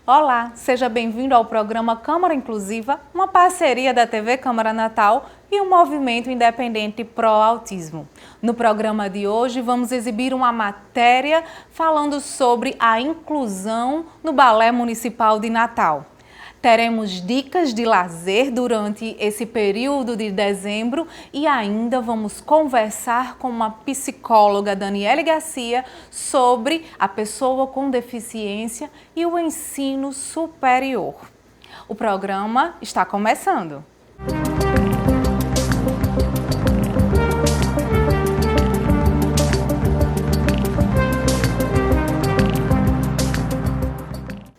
Olá, seja bem-vindo ao programa Câmara Inclusiva, uma parceria da TV Câmara Natal e o Movimento Independente Pro Autismo. No programa de hoje vamos exibir uma matéria falando sobre a inclusão no Balé Municipal de Natal. Teremos dicas de lazer durante esse período de dezembro e ainda vamos conversar com uma psicóloga, Daniele Garcia, sobre a pessoa com deficiência e o ensino superior. O programa está começando.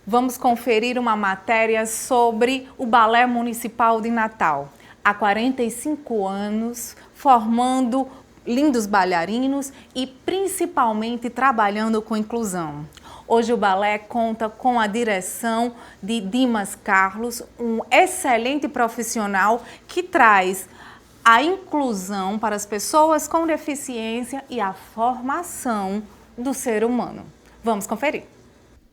Vamos conferir uma matéria sobre o Balé Municipal de Natal. Há 45 anos, formando lindos bailarinos e principalmente trabalhando com inclusão. Hoje o balé conta com a direção de Dimas Carlos, um excelente profissional que traz a inclusão para as pessoas com deficiência e a formação do ser humano. Vamos conferir.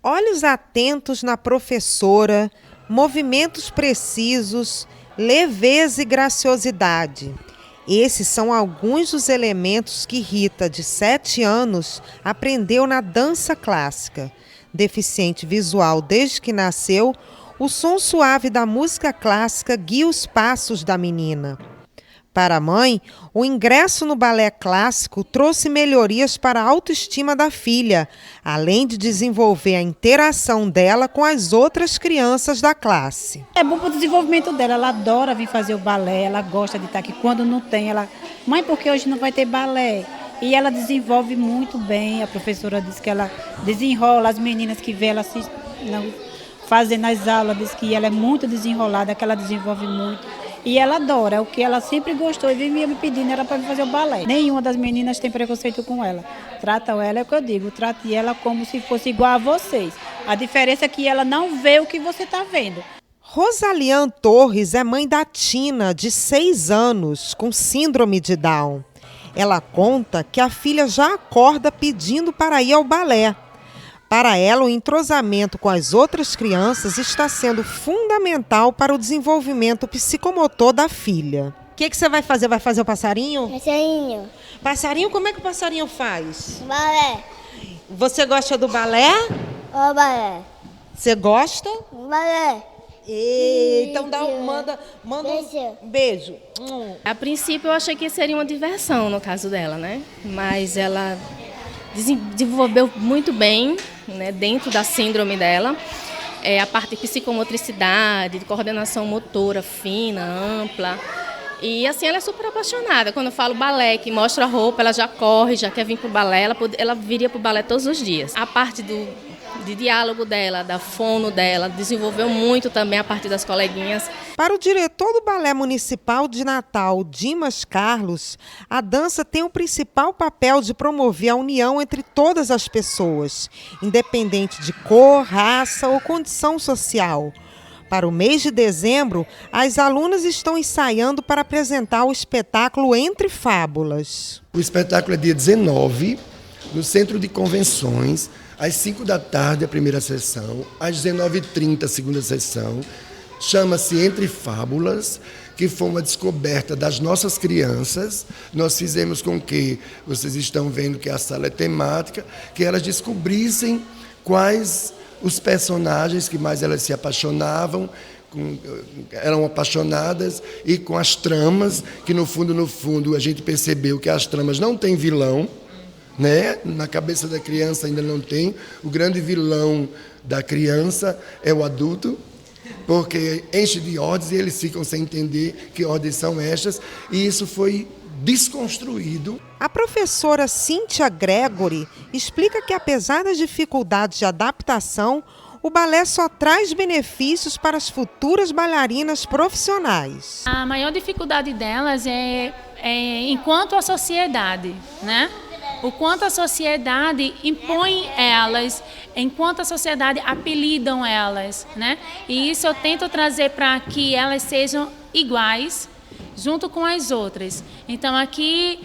Olhos atentos na professora, movimentos precisos, leveza e graciosidade. Esses são alguns dos elementos que Rita, de 7 anos, aprendeu na dança clássica. Deficiente visual desde que nasceu, o som suave da música clássica guia os passos da menina. Para a mãe, o ingresso no balé clássico trouxe melhorias para a autoestima da filha, além de desenvolver a interação dela com as outras crianças da classe. É bom para o desenvolvimento dela, ela adora vir fazer o balé, ela gosta de estar aqui. Quando não tem, ela... Mãe, porque hoje não vai ter balé? E ela desenvolve muito bem, a professora diz que ela desenrola as meninas que vê ela fazendo as aulas, diz que ela é muito desenrolada, que ela desenvolve muito. E ela adora, o que ela sempre gostou e vivia me pedindo era para fazer o balé. Nenhuma das meninas tem preconceito com ela. Tratam ela, é o que eu digo, trate ela como se fosse igual a vocês. A diferença é que ela não vê o que você está vendo. Rosaliane Torres é mãe da Tina, de 6 anos, com síndrome de Down. Ela conta que a filha já acorda pedindo para ir ao balé. Para ela, o entrosamento com as outras crianças está sendo fundamental para o desenvolvimento psicomotor da filha. O que você vai fazer? Vai fazer o passarinho? Passarinho. Passarinho? Como é que o passarinho faz? Balé. Você gosta do balé? O balé. Você gosta? Balé. Então manda um beijo. A princípio eu achei que seria uma diversão no caso dela, né? Mas ela desenvolveu muito bem, né, dentro da síndrome dela, a parte de psicomotricidade, de coordenação motora fina, ampla. E assim, ela é super apaixonada. Quando eu falo balé, que mostra a roupa, ela já corre, já quer vir para o balé, ela viria para o balé todos os dias. A parte de diálogo dela, da fono dela, desenvolveu muito também a parte das coleguinhas. Para o diretor do Balé Municipal de Natal, Dimas Carlos, a dança tem o principal papel de promover a união entre todas as pessoas, independente de cor, raça ou condição social. Para o mês de dezembro, as alunas estão ensaiando para apresentar o espetáculo Entre Fábulas. O espetáculo é dia 19, no Centro de Convenções, às 5 da tarde a primeira sessão, às 19h30 a segunda sessão. Chama-se Entre Fábulas, que foi uma descoberta das nossas crianças. Nós fizemos com que, vocês estão vendo que a sala é temática, que elas descobrissem quais os personagens que mais elas se apaixonavam, eram apaixonadas, e com as tramas, que no fundo a gente percebeu que as tramas não têm vilão, né? Na cabeça da criança ainda não tem. O grande vilão da criança é o adulto, porque enche de ordens e eles ficam sem entender que ordens são estas, e isso foi desconstruído. A professora Cíntia Gregory explica que, apesar das dificuldades de adaptação, o balé só traz benefícios para as futuras bailarinas profissionais. A maior dificuldade delas é enquanto a sociedade, né? O quanto a sociedade impõe elas, enquanto a sociedade apelidam elas, né? E isso eu tento trazer para que elas sejam iguais junto com as outras. Então aqui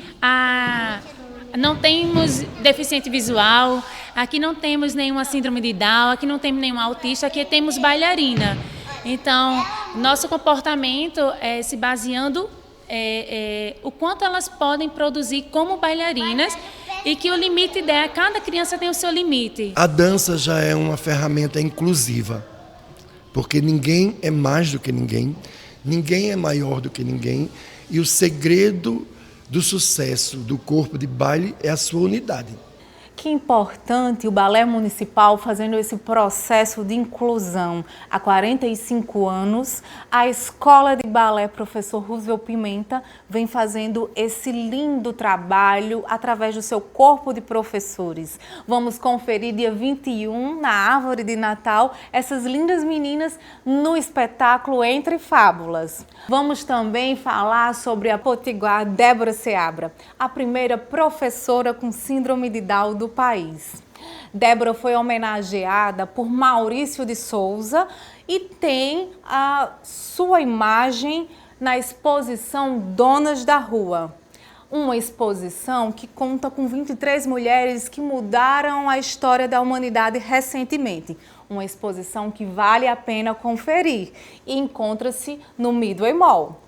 não temos deficiente visual, aqui não temos nenhuma síndrome de Down, aqui não temos nenhum autista, aqui temos bailarina. Então, nosso comportamento é se baseando o quanto elas podem produzir como bailarinas e que o limite dela, cada criança tem o seu limite. A dança já é uma ferramenta inclusiva, porque ninguém é mais do que ninguém, ninguém é maior do que ninguém, e o segredo do sucesso do corpo de baile é a sua unidade. Que importante o Balé Municipal fazendo esse processo de inclusão. Há 45 anos, a Escola de Balé Professor Roosevelt Pimenta vem fazendo esse lindo trabalho através do seu corpo de professores. Vamos conferir dia 21, na Árvore de Natal, essas lindas meninas no espetáculo Entre Fábulas. Vamos também falar sobre a potiguar Débora Seabra, a primeira professora com síndrome de Down do país. Débora foi homenageada por Maurício de Souza e tem a sua imagem na exposição Donas da Rua. Uma exposição que conta com 23 mulheres que mudaram a história da humanidade recentemente. Uma exposição que vale a pena conferir e encontra-se no Midway Mall.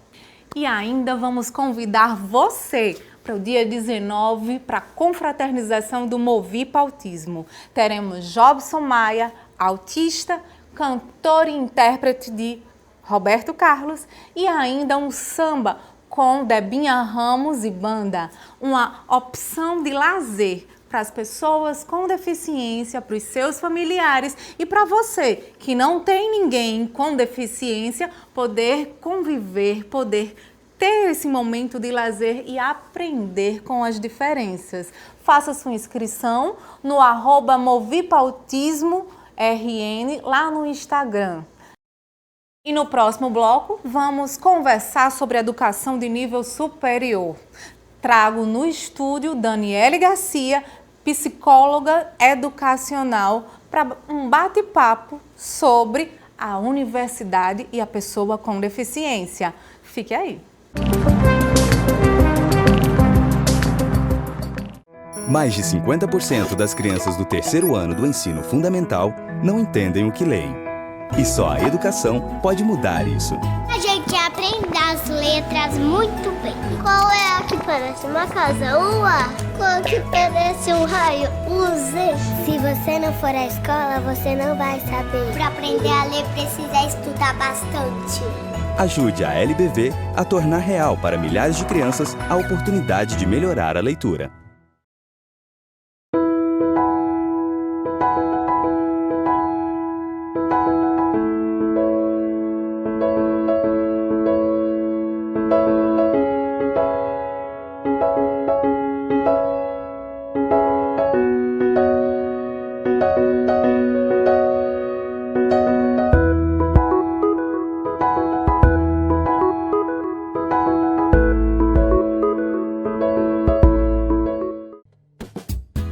E ainda vamos convidar você para o dia 19, para a confraternização do Movipa Autismo. Teremos Jobson Maia, autista, cantor e intérprete de Roberto Carlos e ainda um samba com Debinha Ramos e banda. Uma opção de lazer para as pessoas com deficiência, para os seus familiares e para você que não tem ninguém com deficiência, poder conviver, poder ter esse momento de lazer e aprender com as diferenças. Faça sua inscrição no @movipautismorn lá no Instagram. E no próximo bloco vamos conversar sobre educação de nível superior. Trago no estúdio Daniele Garcia, psicóloga educacional, para um bate-papo sobre a universidade e a pessoa com deficiência. Fique aí. Mais de 50% das crianças do terceiro ano do ensino fundamental não entendem o que leem. E só a educação pode mudar isso. A gente aprende as letras muito bem. Qual é a que parece uma casa? O A. Qual que parece um raio? O Z. Se você não for à escola, você não vai saber. Para aprender a ler, precisa estudar bastante. Ajude a LBV a tornar real para milhares de crianças a oportunidade de melhorar a leitura.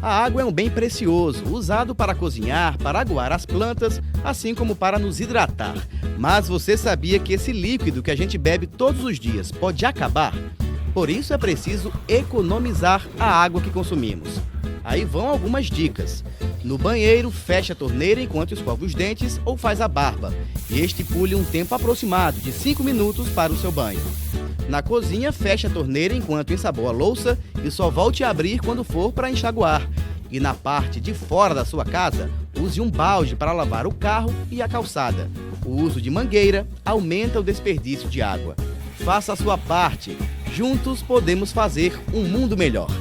A água é um bem precioso, usado para cozinhar, para aguar as plantas, assim como para nos hidratar. Mas você sabia que esse líquido que a gente bebe todos os dias pode acabar? Por isso é preciso economizar a água que consumimos. Aí vão algumas dicas. No banheiro, feche a torneira enquanto escova os dentes ou faz a barba. E estipule um tempo aproximado de 5 minutos para o seu banho. Na cozinha, feche a torneira enquanto ensaboa a louça e só volte a abrir quando for para enxaguar. E na parte de fora da sua casa, use um balde para lavar o carro e a calçada. O uso de mangueira aumenta o desperdício de água. Faça a sua parte. Juntos podemos fazer um mundo melhor.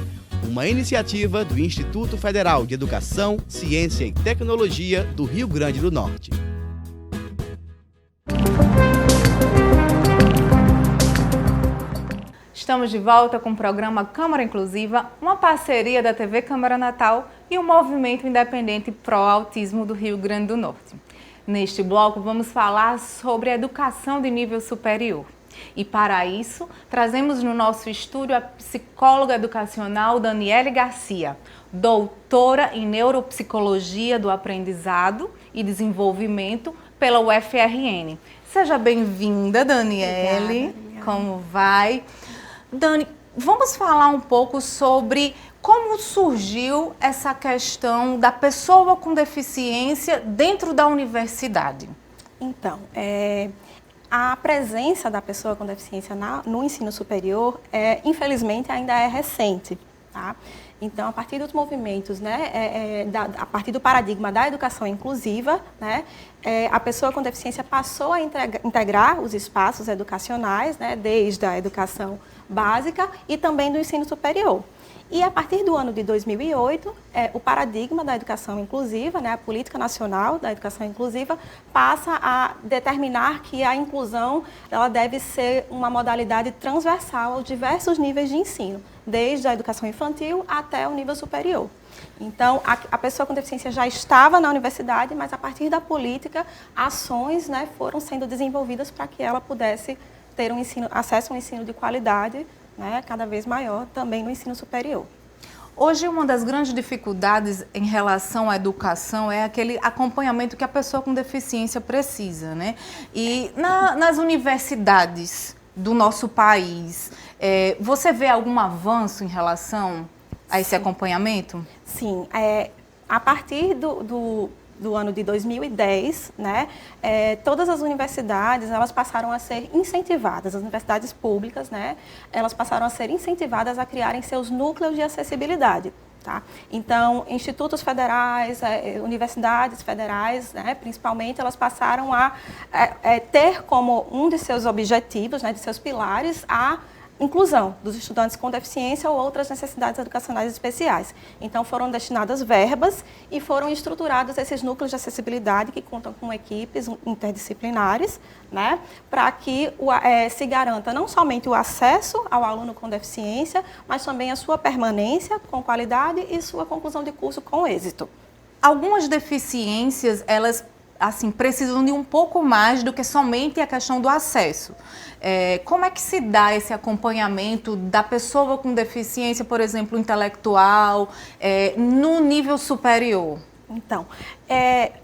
Uma iniciativa do Instituto Federal de Educação, Ciência e Tecnologia do Rio Grande do Norte. Estamos de volta com o programa Câmara Inclusiva, uma parceria da TV Câmara Natal e o Movimento Independente Pro Autismo do Rio Grande do Norte. Neste bloco vamos falar sobre a educação de nível superior. E para isso, trazemos no nosso estúdio a psicóloga educacional Daniele Garcia, doutora em Neuropsicologia do Aprendizado e Desenvolvimento pela UFRN. Seja bem-vinda, Daniele. Obrigada. Como vai? Dani, vamos falar um pouco sobre Como surgiu essa questão da pessoa com deficiência dentro da universidade? Então, a presença da pessoa com deficiência no ensino superior, infelizmente, ainda é recente, tá? Então, a partir dos movimentos, né, a partir do paradigma da educação inclusiva, né, a pessoa com deficiência passou a integrar os espaços educacionais, né, desde a educação básica e também do ensino superior. E a partir do ano de 2008, o paradigma da educação inclusiva, né, a política nacional da educação inclusiva, passa a determinar que a inclusão ela deve ser uma modalidade transversal aos diversos níveis de ensino, desde a educação infantil até o nível superior. Então, a pessoa com deficiência já estava na universidade, mas a partir da política, ações, né, foram sendo desenvolvidas para que ela pudesse ter acesso a um ensino de qualidade, né, cada vez maior, também no ensino superior. Hoje, uma das grandes dificuldades em relação à educação é aquele acompanhamento que a pessoa com deficiência precisa, né? E nas universidades do nosso país, você vê algum avanço em relação a esse acompanhamento? Sim, a partir do ano de 2010, né, todas as universidades elas passaram a ser incentivadas, as universidades públicas, né, elas passaram a ser incentivadas a criarem seus núcleos de acessibilidade. Tá? Então, institutos federais, universidades federais, né, principalmente, elas passaram a ter como um de seus objetivos, né, de seus pilares, a inclusão dos estudantes com deficiência ou outras necessidades educacionais especiais. Então, foram destinadas verbas e foram estruturados esses núcleos de acessibilidade que contam com equipes interdisciplinares, né, para que se garanta não somente o acesso ao aluno com deficiência, mas também a sua permanência com qualidade e sua conclusão de curso com êxito. Algumas deficiências, elas assim, precisam de um pouco mais do que somente a questão do acesso. Como é que se dá esse acompanhamento da pessoa com deficiência, por exemplo, intelectual, no nível superior? Então,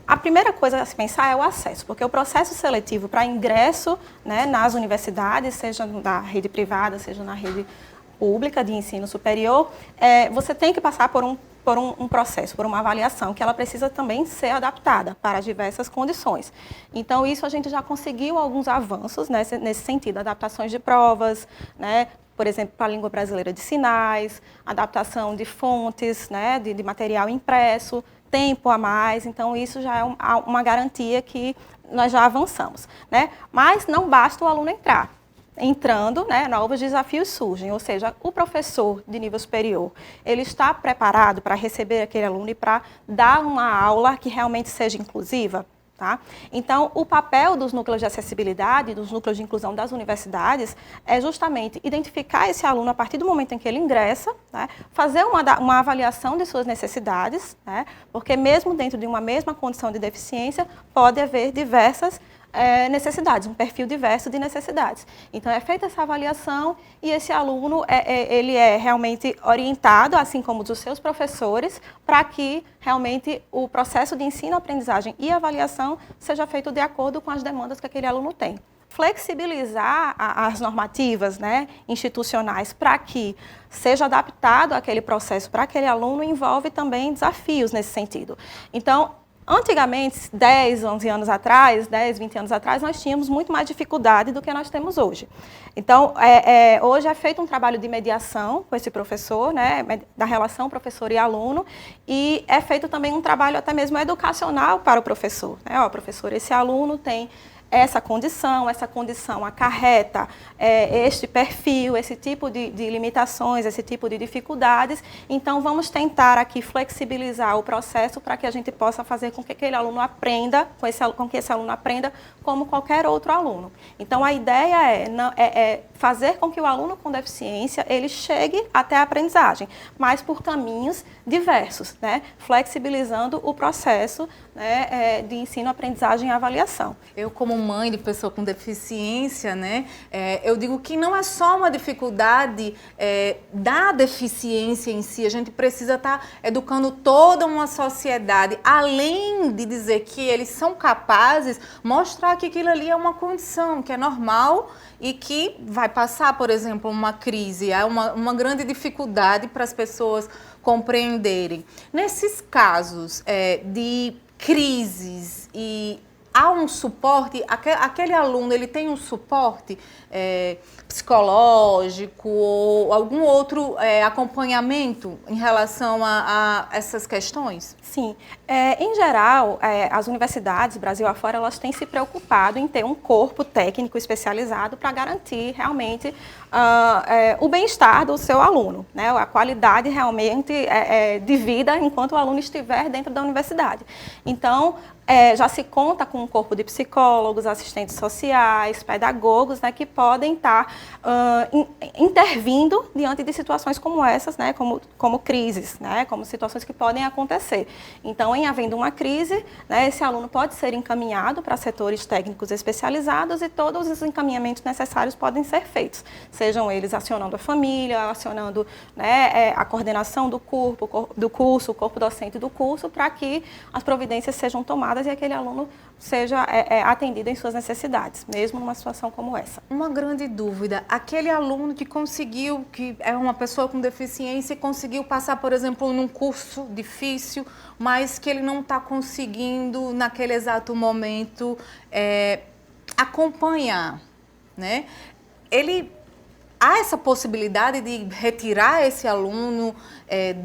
a primeira coisa a se pensar é o acesso, porque o processo seletivo para ingresso, né, nas universidades, seja na rede privada, seja na rede pública de ensino superior, você tem que passar por um processo, por uma avaliação, que ela precisa também ser adaptada para diversas condições. Então, isso a gente já conseguiu alguns avanços nesse sentido, adaptações de provas, né, por exemplo, para a língua brasileira de sinais, adaptação de fontes, né, de material impresso, tempo a mais, então isso já é uma garantia que nós já avançamos, né? Mas não basta o aluno entrar. Entrando, né, novos desafios surgem, ou seja, o professor de nível superior, ele está preparado para receber aquele aluno e para dar uma aula que realmente seja inclusiva? Tá? Então, o papel dos núcleos de acessibilidade, dos núcleos de inclusão das universidades, é justamente identificar esse aluno a partir do momento em que ele ingressa, né, fazer uma avaliação de suas necessidades, né, porque mesmo dentro de uma mesma condição de deficiência, pode haver diversas necessidades, um perfil diverso de necessidades. Então, é feita essa avaliação e esse aluno ele é realmente orientado, assim como os seus professores, para que realmente o processo de ensino, aprendizagem e avaliação seja feito de acordo com as demandas que aquele aluno tem. Flexibilizar as normativas, né, institucionais para que seja adaptado aquele processo para aquele aluno envolve também desafios nesse sentido. Então, antigamente, 10, 11 anos atrás, 10, 20 anos atrás, nós tínhamos muito mais dificuldade do que nós temos hoje. Então, hoje é feito um trabalho de mediação com esse professor, né, da relação professor e aluno, e é feito também um trabalho até mesmo educacional para o professor. Né? Ó, professor, esse aluno tem essa condição acarreta este perfil, esse tipo de limitações, esse tipo de dificuldades. Então, vamos tentar aqui flexibilizar o processo para que a gente possa fazer com que aquele aluno aprenda, com que esse aluno aprenda como qualquer outro aluno. Então, a ideia é fazer com que o aluno com deficiência, ele chegue até a aprendizagem, mas por caminhos diversos, né? Flexibilizando o processo, né, de ensino, aprendizagem e avaliação. Eu, como como mãe de pessoa com deficiência, né, eu digo que não é só uma dificuldade da deficiência em si, a gente precisa estar educando toda uma sociedade, além de dizer que eles são capazes, mostrar que aquilo ali é uma condição, que é normal e que vai passar, por exemplo, uma crise, é uma grande dificuldade para as pessoas compreenderem. Nesses casos de crises e há um suporte, aquele aluno ele tem um suporte psicológico ou algum outro acompanhamento em relação a essas questões? Sim. Em geral, as universidades, Brasil afora, elas têm se preocupado em ter um corpo técnico especializado para garantir realmente o bem-estar do seu aluno, né? A qualidade realmente de vida enquanto o aluno estiver dentro da universidade. Então, já se conta com um corpo de psicólogos, assistentes sociais, pedagogos, né, que podem estar intervindo diante de situações como essas, né, como crises, né, como situações que podem acontecer. Então, em havendo uma crise, né, esse aluno pode ser encaminhado para setores técnicos especializados e todos os encaminhamentos necessários podem ser feitos, sejam eles acionando a família, acionando, né, a coordenação do curso, o corpo docente do curso, para que as providências sejam tomadas e aquele aluno seja atendido em suas necessidades, mesmo numa situação como essa. Uma grande dúvida, aquele aluno que conseguiu, que é uma pessoa com deficiência e conseguiu passar, por exemplo, num curso difícil, mas que ele não está conseguindo, naquele exato momento, acompanhar, né? Há essa possibilidade de retirar esse aluno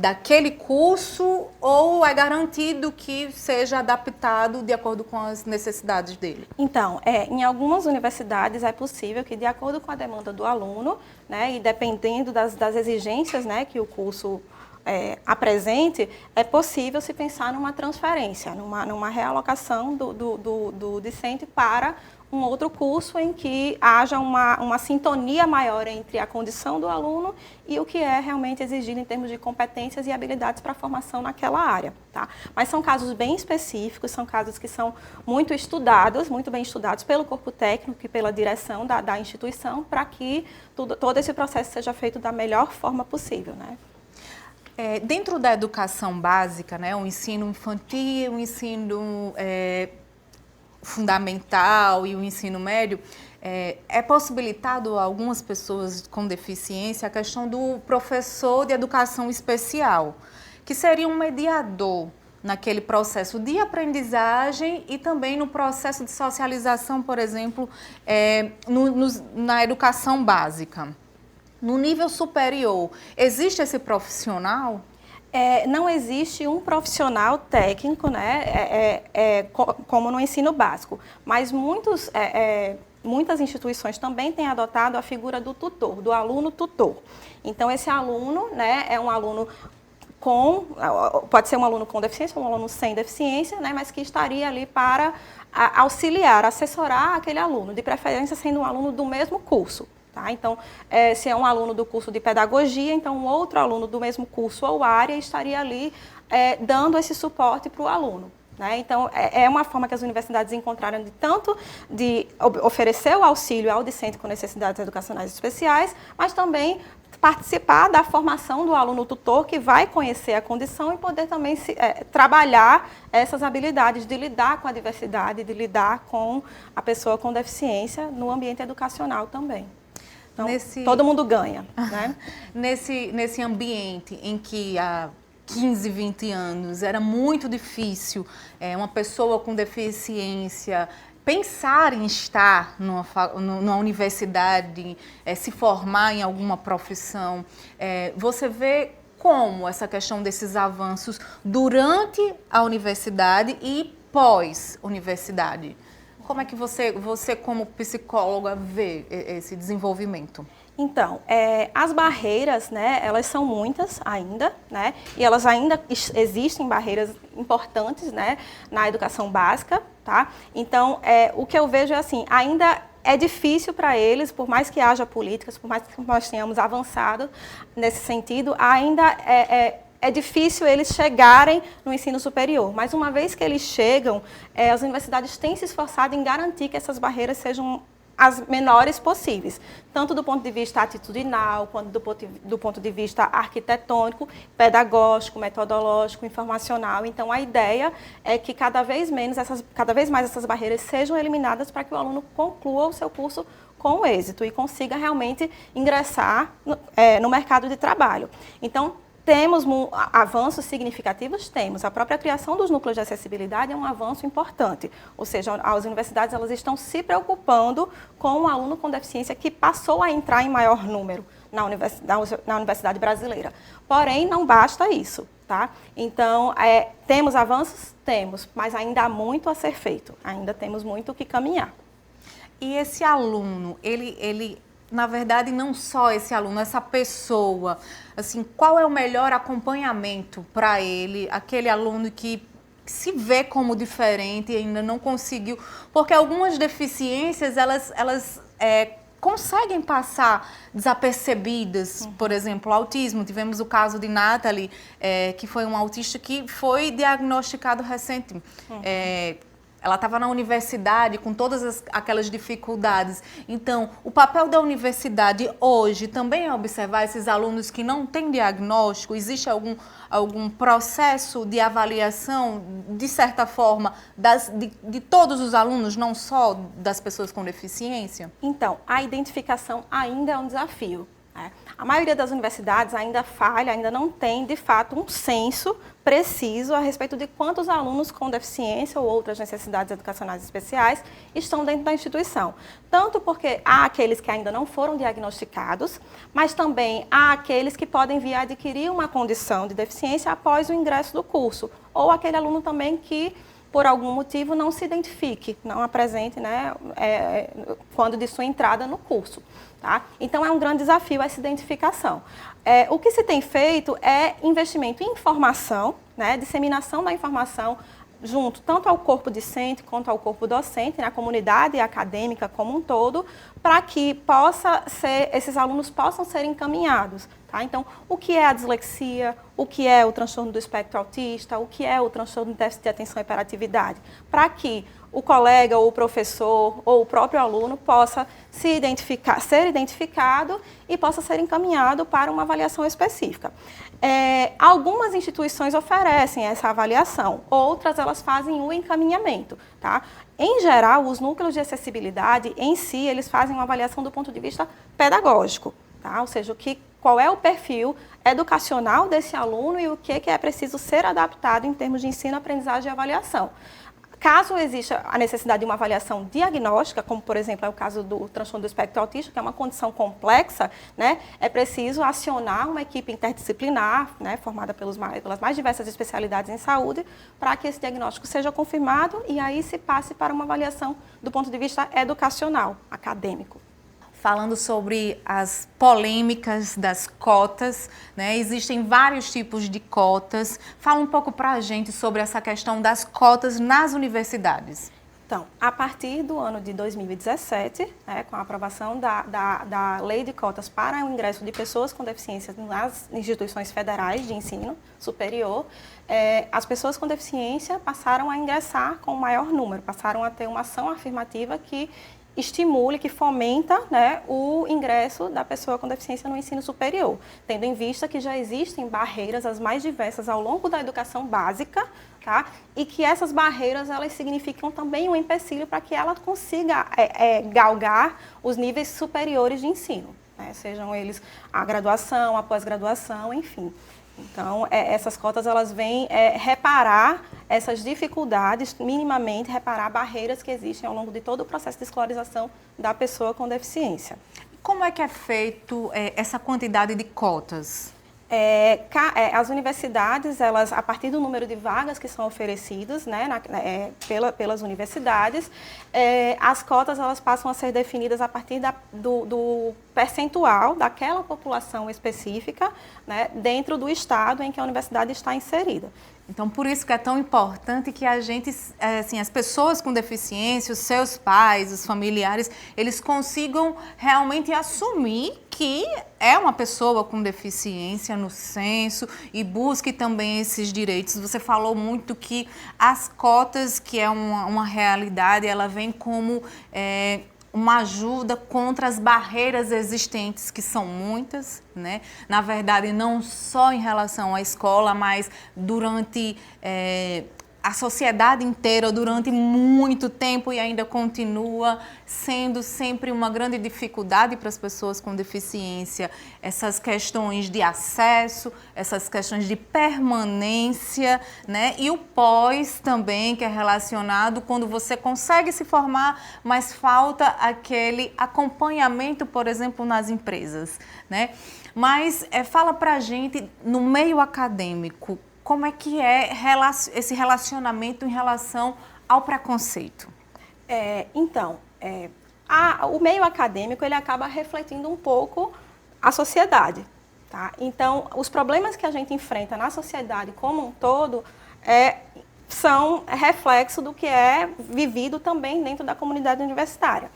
daquele curso ou é garantido que seja adaptado de acordo com as necessidades dele? Então, em algumas universidades é possível que, de acordo com a demanda do aluno, né, e dependendo das exigências, né, que o curso apresente, é possível se pensar numa transferência, numa realocação do discente para um outro curso em que haja uma sintonia maior entre a condição do aluno e o que é realmente exigido em termos de competências e habilidades para a formação naquela área. Tá? Mas são casos bem específicos, são casos que são muito estudados, muito bem estudados pelo corpo técnico e pela direção da instituição, para que todo esse processo seja feito da melhor forma possível, né? Dentro da educação básica, né, o ensino infantil, o ensino fundamental e o ensino médio, é possibilitado a algumas pessoas com deficiência a questão do professor de educação especial, que seria um mediador naquele processo de aprendizagem e também no processo de socialização, por exemplo, na educação básica. No nível superior, existe esse profissional? Não existe um profissional técnico, né, como no ensino básico, mas muitas instituições também têm adotado a figura do tutor, do aluno tutor. Então, esse aluno, né, é um aluno pode ser um aluno com deficiência ou um aluno sem deficiência, né, mas que estaria ali para auxiliar, assessorar aquele aluno, de preferência sendo um aluno do mesmo curso. Tá? Então, se é um aluno do curso de pedagogia, então um outro aluno do mesmo curso ou área estaria ali dando esse suporte para o aluno. Né? Então, é uma forma que as universidades encontraram de oferecer o auxílio ao discente com necessidades educacionais especiais, mas também participar da formação do aluno tutor, que vai conhecer a condição e poder também trabalhar essas habilidades de lidar com a diversidade, de lidar com a pessoa com deficiência no ambiente educacional também. Então, todo mundo ganha. Né? Nesse ambiente em que há 15, 20 anos era muito difícil uma pessoa com deficiência pensar em estar numa universidade, se formar em alguma profissão, você vê como essa questão desses avanços durante a universidade e pós-universidade? Como é que você como psicóloga vê esse desenvolvimento? Então, as barreiras, né, elas são muitas ainda, né, e elas ainda existem barreiras importantes, né, na educação básica, tá? Então, o que eu vejo é assim, ainda é difícil para eles, por mais que haja políticas, por mais que nós tenhamos avançado nesse sentido, ainda é difícil eles chegarem no ensino superior. Mas uma vez que eles chegam, as universidades têm se esforçado em garantir que essas barreiras sejam as menores possíveis, tanto do ponto de vista atitudinal, quanto do ponto de vista arquitetônico, pedagógico, metodológico, informacional. Então, a ideia é que cada vez mais essas barreiras sejam eliminadas para que o aluno conclua o seu curso com êxito e consiga realmente ingressar no mercado de trabalho. Então, temos avanços significativos? Temos. A própria criação dos núcleos de acessibilidade é um avanço importante. Ou seja, as universidades elas estão se preocupando com o aluno com deficiência que passou a entrar em maior número na universidade brasileira. Porém, não basta isso. Tá? Então, temos avanços? Temos, mas ainda há muito a ser feito. Ainda temos muito o que caminhar. E esse aluno, ele na verdade, não só esse aluno, essa pessoa, assim, qual é o melhor acompanhamento para ele, aquele aluno que se vê como diferente e ainda não conseguiu, porque algumas deficiências, elas conseguem passar desapercebidas, por exemplo, autismo. Tivemos o caso de Nathalie, que foi um autista que foi diagnosticado recentemente. Ela estava na universidade com todas aquelas dificuldades. Então, o papel da universidade hoje também é observar esses alunos que não têm diagnóstico. Existe algum processo de avaliação, de certa forma, de todos os alunos, não só das pessoas com deficiência? Então, a identificação ainda é um desafio. A maioria das universidades ainda falha, ainda não tem, de fato, um censo preciso a respeito de quantos alunos com deficiência ou outras necessidades educacionais especiais estão dentro da instituição. Tanto porque há aqueles que ainda não foram diagnosticados, mas também há aqueles que podem vir a adquirir uma condição de deficiência após o ingresso do curso, ou aquele aluno também que, por algum motivo, não se identifique, não apresente, né, quando de sua entrada no curso. Tá? Então, é um grande desafio essa identificação. O que se tem feito é investimento em informação, né, disseminação da informação junto tanto ao corpo discente quanto ao corpo docente, na comunidade acadêmica como um todo, para que esses alunos possam ser encaminhados. Tá? Então, o que é a dislexia, o que é o transtorno do espectro autista, o que é o transtorno de déficit de atenção e hiperatividade, para que o colega ou o professor ou o próprio aluno possa ser identificado e possa ser encaminhado para uma avaliação específica. Algumas instituições oferecem essa avaliação, outras elas fazem o encaminhamento. Tá? Em geral, os núcleos de acessibilidade em si, eles fazem uma avaliação do ponto de vista pedagógico, tá? Ou seja, qual é o perfil educacional desse aluno e o que é preciso ser adaptado em termos de ensino, aprendizagem e avaliação. Caso exista a necessidade de uma avaliação diagnóstica, como, por exemplo, é o caso do transtorno do espectro autista, que é uma condição complexa, né, é preciso acionar uma equipe interdisciplinar, né, formada pelas mais diversas especialidades em saúde, para que esse diagnóstico seja confirmado e aí se passe para uma avaliação do ponto de vista educacional, acadêmico. Falando sobre as polêmicas das cotas, né? Existem vários tipos de cotas. Fala um pouco para a gente sobre essa questão das cotas nas universidades. Então, a partir do ano de 2017, né, com a aprovação da Lei de Cotas para o ingresso de pessoas com deficiência nas instituições federais de ensino superior, as pessoas com deficiência passaram a ingressar com maior número, passaram a ter uma ação afirmativa que estimule, que fomenta, né, o ingresso da pessoa com deficiência no ensino superior, tendo em vista que já existem barreiras as mais diversas ao longo da educação básica, tá? E que essas barreiras elas significam também um empecilho para que ela consiga galgar os níveis superiores de ensino, né? Sejam eles a graduação, a pós-graduação, enfim. Então, essas cotas elas vêm reparar essas dificuldades, minimamente reparar barreiras que existem ao longo de todo o processo de escolarização da pessoa com deficiência. Como é que é feito essa quantidade de cotas? As universidades, elas, a partir do número de vagas que são oferecidas, né, pelas universidades, as cotas elas passam a ser definidas a partir do percentual daquela população específica, né, dentro do estado em que a universidade está inserida. Então, por isso que é tão importante que a gente, assim, as pessoas com deficiência, os seus pais, os familiares, eles consigam realmente assumir que é uma pessoa com deficiência no censo e busque também esses direitos. Você falou muito que as cotas, que é uma realidade, ela vem como uma ajuda contra as barreiras existentes, que são muitas, né? Na verdade, não só em relação à escola, mas durante a sociedade inteira, durante muito tempo, e ainda continua sendo sempre uma grande dificuldade para as pessoas com deficiência, essas questões de acesso, essas questões de permanência, né? E o pós também, que é relacionado quando você consegue se formar, mas falta aquele acompanhamento, por exemplo, nas empresas, né? Mas fala pra gente, no meio acadêmico, como é que é esse relacionamento em relação ao preconceito? O meio acadêmico, ele acaba refletindo um pouco a sociedade, tá? Então, os problemas que a gente enfrenta na sociedade como um todo são reflexo do que é vivido também dentro da comunidade universitária.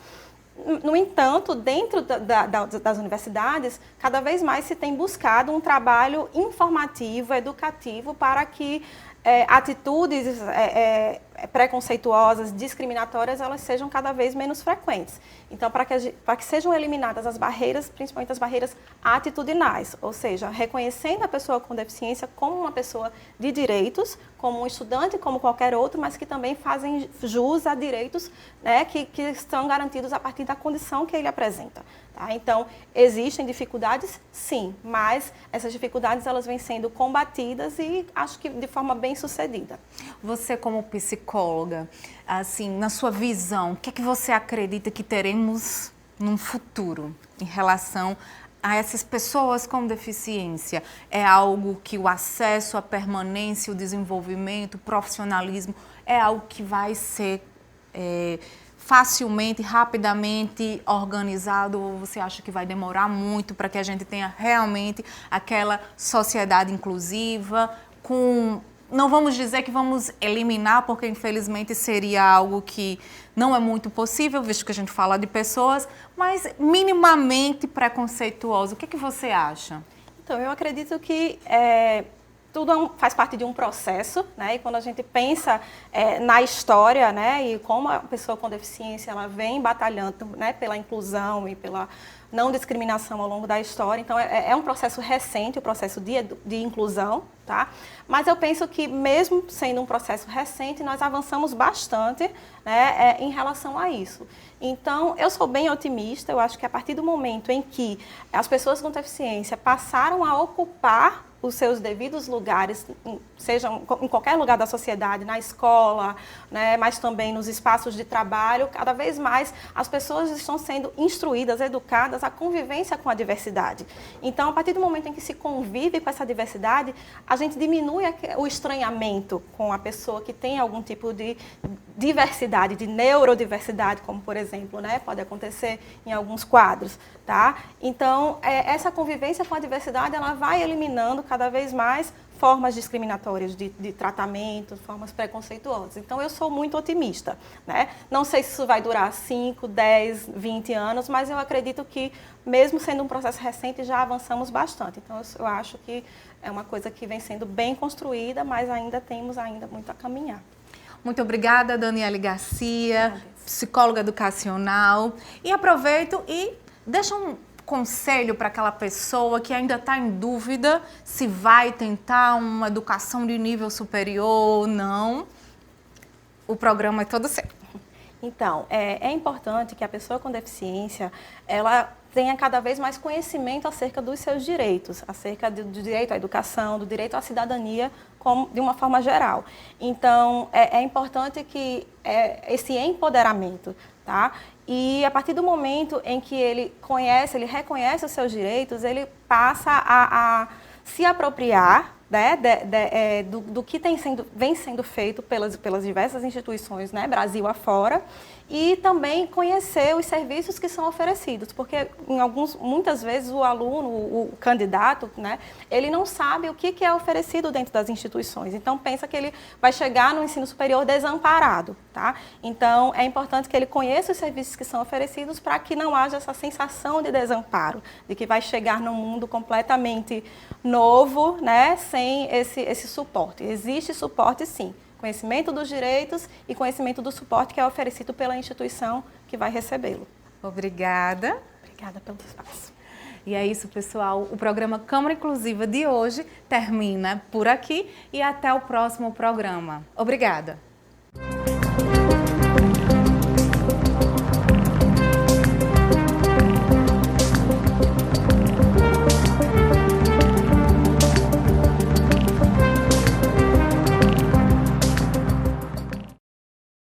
No entanto, dentro das universidades, cada vez mais se tem buscado um trabalho informativo, educativo, para que atitudes preconceituosas, discriminatórias, elas sejam cada vez menos frequentes. Então, para que sejam eliminadas as barreiras, principalmente as barreiras atitudinais, ou seja, reconhecendo a pessoa com deficiência como uma pessoa de direitos, como um estudante, como qualquer outro, mas que também fazem jus a direitos, né, que estão garantidos a partir da condição que ele apresenta. Tá? Então, existem dificuldades, sim, mas essas dificuldades elas vêm sendo combatidas e acho que de forma bem sucedida. Você, como psicóloga, assim, na sua visão, o que é que você acredita que teremos num futuro em relação a essas pessoas com deficiência? É algo que o acesso, a permanência, o desenvolvimento, o profissionalismo, é algo que vai ser facilmente, rapidamente organizado, ou você acha que vai demorar muito para que a gente tenha realmente aquela sociedade inclusiva, não vamos dizer que vamos eliminar, porque infelizmente seria algo que não é muito possível, visto que a gente fala de pessoas, mas minimamente preconceituoso. O que você acha? Então, eu acredito que tudo faz parte de um processo, né? E quando a gente pensa na história, né, e como a pessoa com deficiência ela vem batalhando, né, pela inclusão e pela não discriminação ao longo da história, então é um processo recente, o processo de inclusão, tá? Mas eu penso que mesmo sendo um processo recente, nós avançamos bastante, né, em relação a isso. Então, eu sou bem otimista, eu acho que a partir do momento em que as pessoas com deficiência passaram a ocupar os seus devidos lugares, seja em qualquer lugar da sociedade, na escola, né, mas também nos espaços de trabalho, cada vez mais as pessoas estão sendo instruídas, educadas à convivência com a diversidade. Então, a partir do momento em que se convive com essa diversidade, a gente diminui o estranhamento com a pessoa que tem algum tipo de diversidade, de neurodiversidade, como por exemplo, né, pode acontecer em alguns quadros, tá? Então, essa convivência com a diversidade, ela vai eliminando cada vez mais formas discriminatórias de tratamento, formas preconceituosas. Então, eu sou muito otimista, né? Não sei se isso vai durar 5, 10, 20 anos, mas eu acredito que, mesmo sendo um processo recente, já avançamos bastante. Então, eu acho que é uma coisa que vem sendo bem construída, mas temos muito a caminhar. Muito obrigada, Daniele Garcia, psicóloga educacional. E aproveito e deixo um conselho para aquela pessoa que ainda está em dúvida se vai tentar uma educação de nível superior ou não. O programa é todo seu. Então, é importante que a pessoa com deficiência, ela tenha cada vez mais conhecimento acerca dos seus direitos, acerca do direito à educação, do direito à cidadania, de uma forma geral. Então, é importante que esse empoderamento, tá? E a partir do momento em que ele reconhece os seus direitos, ele passa a se apropriar né, do que vem sendo feito pelas diversas instituições, né, Brasil afora, e também conhecer os serviços que são oferecidos, porque muitas vezes o aluno, o candidato, né, ele não sabe o que é oferecido dentro das instituições, então pensa que ele vai chegar no ensino superior desamparado, tá? Então é importante que ele conheça os serviços que são oferecidos para que não haja essa sensação de desamparo, de que vai chegar num mundo completamente novo, né, sem esse suporte. Existe suporte sim, conhecimento dos direitos e conhecimento do suporte que é oferecido pela instituição que vai recebê-lo. Obrigada. Obrigada pelo espaço. E é isso, pessoal. O programa Câmara Inclusiva de hoje termina por aqui e até o próximo programa. Obrigada.